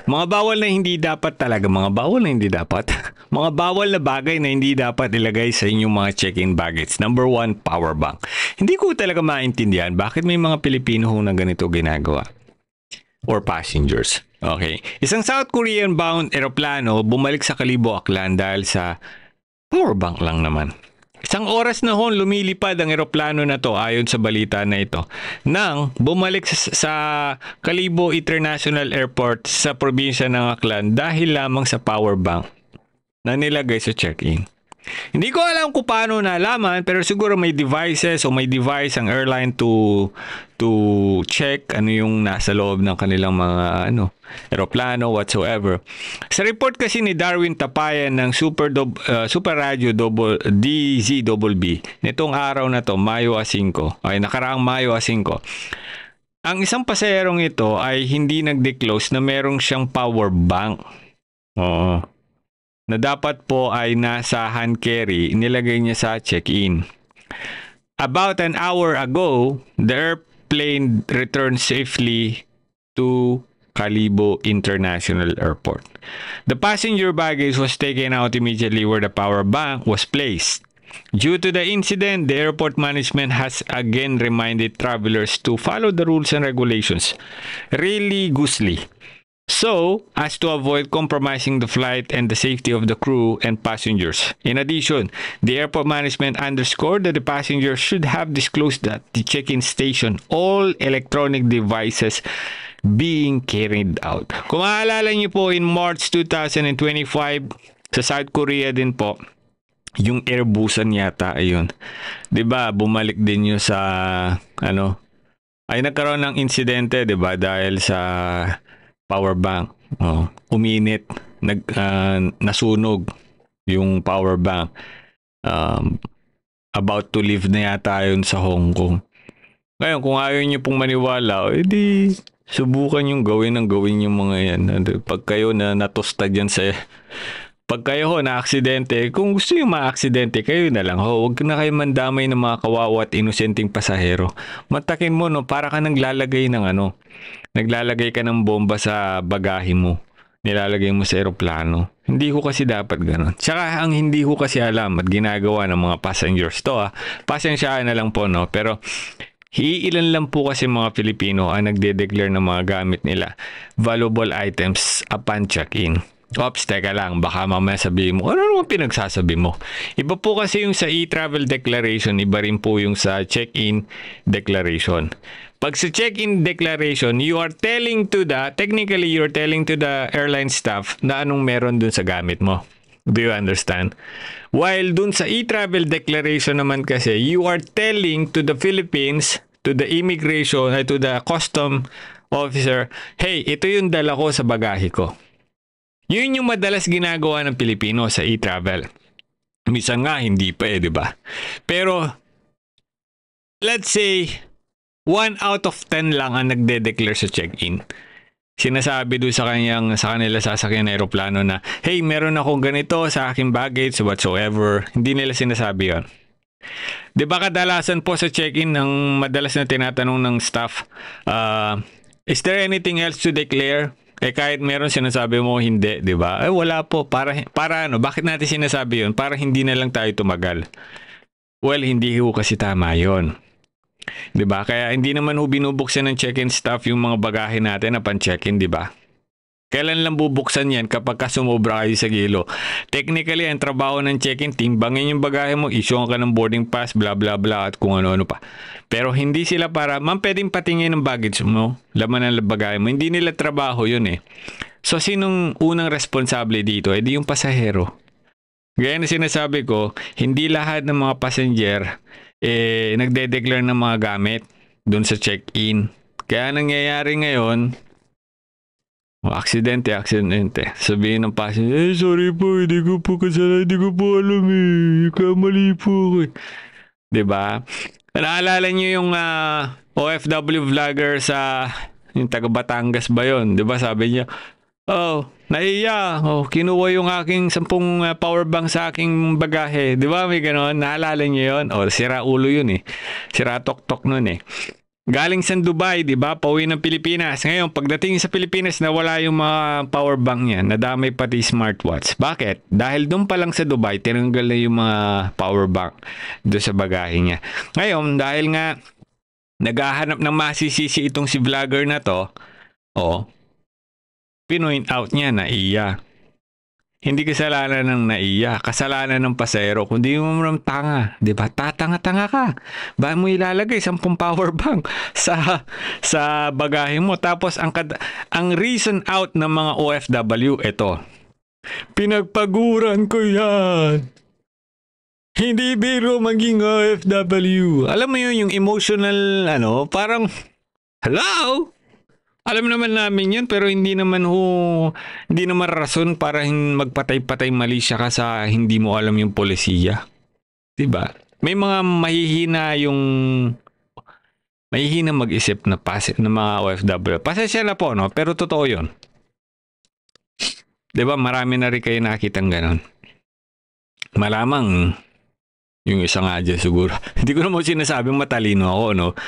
Mga bawal na hindi dapat talaga, mga bawal na hindi dapat. Mga bawal na bagay na hindi dapat ilagay sa inyong mga check-in baggage. Number 1, power bank. Hindi ko talaga maintindihan bakit may mga Pilipino na ganito ginagawa. Or passengers. Okay. Isang South Korean bound eroplano bumalik sa Kalibo, Aklan dahil sa power bank lang naman. Isang oras na hon lumilipad ang eroplano na to ayon sa balita na ito nang bumalik sa Kalibo International Airport sa probinsya ng Aklan dahil lamang sa power bank na nilagay sa check-in. Hindi ko alam kung paano nalaman pero siguro may devices o may device ang airline to check ano yung nasa loob ng kanilang mga eroplano whatsoever. Sa report kasi ni Darwin Tapayan ng Super Radio DZBB nitong araw na to, Mayo 5, ay nakaraang Mayo 5. Ang isang pasaherong ito ay hindi nag-disclose na merong siyang power bank. Oo. Na dapat po ay nasa hand carry, nilagay niya sa check-in. About an hour ago, the airplane returned safely to Kalibo International Airport. The passenger baggage was taken out immediately where the power bank was placed. Due to the incident, the airport management has again reminded travelers to follow the rules and regulations religiously, so as to avoid compromising the flight and the safety of the crew and passengers. In addition, the airport management underscored that the passengers should have disclosed at the check-in station all electronic devices being carried out. Kung maalala niyo po, in March 2025, sa South Korea din po, yung Airbusan yata, ayun. 'Di ba? Bumalik din yung sa ay nagkaroon ng insidente, 'di ba? Dahil sa power bank. Uminit, nasunog yung power bank. About to leave na yata yun sa Hong Kong. Ngayon, kung ayaw niyo pong maniwala, edi subukan yung gawin yung mga yan. Pag kayo na natosta dyan pag kayo na aksidente, kung gusto yung ma-aksidente, kayo na lang. Huwag na kayo mandamay ng mga kawawa at inosenteng pasahero. Matakin mo, para ka naglalagay ng naglalagay ka ng bomba sa bagahe mo. Nilalagay mo sa eroplano. Hindi ko kasi dapat ganun. Tsaka ang hindi ko kasi alam at ginagawa ng mga passengers to, pasensyahan na lang po, pero iilan lang po kasi mga Pilipino ang nagde-declare ng mga gamit nila, valuable items upon check-in. Ops, teka lang, baka mamaya sabihin mo, ano naman pinagsasabi mo? Iba po kasi yung sa e-travel declaration, iba rin po yung sa check-in declaration. Pag sa check-in declaration, technically you're telling to the airline staff na anong meron dun sa gamit mo. Do you understand? While dun sa e-travel declaration naman kasi, you are telling to the Philippines, to the immigration, to the custom officer, hey, ito yung dala ko sa bagahe ko. Yun yung madalas ginagawa ng Pilipino sa e-travel. Minsan nga, hindi pa di ba? Pero, let's say, 1 out of 10 lang ang nagde-declare sa check-in. Sinasabi doon sa kanila sasakyan na aeroplano na, hey, meron akong ganito sa aking baggage, whatsoever. Hindi nila sinasabi yon. Di ba kadalasan po sa check-in, ang madalas na tinatanong ng staff, is there anything else to declare? Kahit meron sinasabi mo hindi, 'di ba? Wala po, para bakit natin sinasabi 'yon? Para hindi na lang tayo tumagal. Well, hindi ho kasi tama 'yon. 'Di ba? Kaya hindi naman ho binubuksan ng check-in staff yung mga bagahe natin na pan-check-in, 'di ba? Kailan lang bubuksan yan? Kapag sumobra kayo sa kilo. Technically, ang trabaho ng check-in, timbangin yung bagahe mo, issuean ka ng boarding pass, bla bla bla, at kung ano-ano pa. Pero hindi sila ma'am, pwedeng patingin ng baggage mo, laman ng bagahe mo. Hindi nila trabaho yun eh. So, sinong unang responsable dito? Di yung pasahero. Gaya na sinasabi ko, hindi lahat ng mga passenger nagde-declare ng mga gamit dun sa check-in. Kaya nangyayari ngayon, aksidente. Sabihin ng passenger, sorry po, hindi ko po kasalanan, hindi ko po alam kamali po ko. Diba? Naalala niyo yung OFW vlogger sa yung taga Batangas ba yun? Diba sabi niya, naiya, kinuha yung aking 10 power bank sa aking bagahe. Diba may ganon? Naalala niyo yun? Sira ulo yun eh. Sira tok-tok nun eh. Galing sa Dubai, 'di ba? Pauwi ng Pilipinas. Ngayon, pagdating sa Pilipinas, nawala yung mga power bank niya, nadamay pati smartwatch. Bakit? Dahil doon pa lang sa Dubai, tinanggal na yung mga power bank doon sa bagahe niya. Ngayon, dahil nga naghahanap ng masisisi itong si vlogger na to, pinoint out niya na hindi kasalanan ng naiya, kasalanan ng pasahero. Kung di mo naman tanga, di ba? Tatanga-tanga ka. Ba mo ilalagay 10 power bank sa bagahe mo. Tapos ang reason out ng mga OFW, ito. Pinagpaguran ko yan. Hindi biro maging OFW. Alam mo yun, yung emotional, parang, hello? Alam naman namin yun, pero hindi naman rason para magpatay-patay mali siya ka sa hindi mo alam yung polisiya. Diba? May mga mahihina mag-isip na mga OFW. Pasensya na po, no? Pero totoo yun. Diba? Marami na rin kayo nakitang ganon. Malamang, yung isa nga dyan siguro. Hindi ko naman sinasabing matalino ako, no?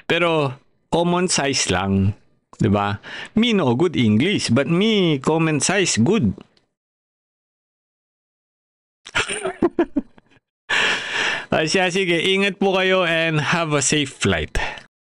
Pero, common size lang. Diba? Me no good English, but me common size good. Sige, ingat po kayo and have a safe flight.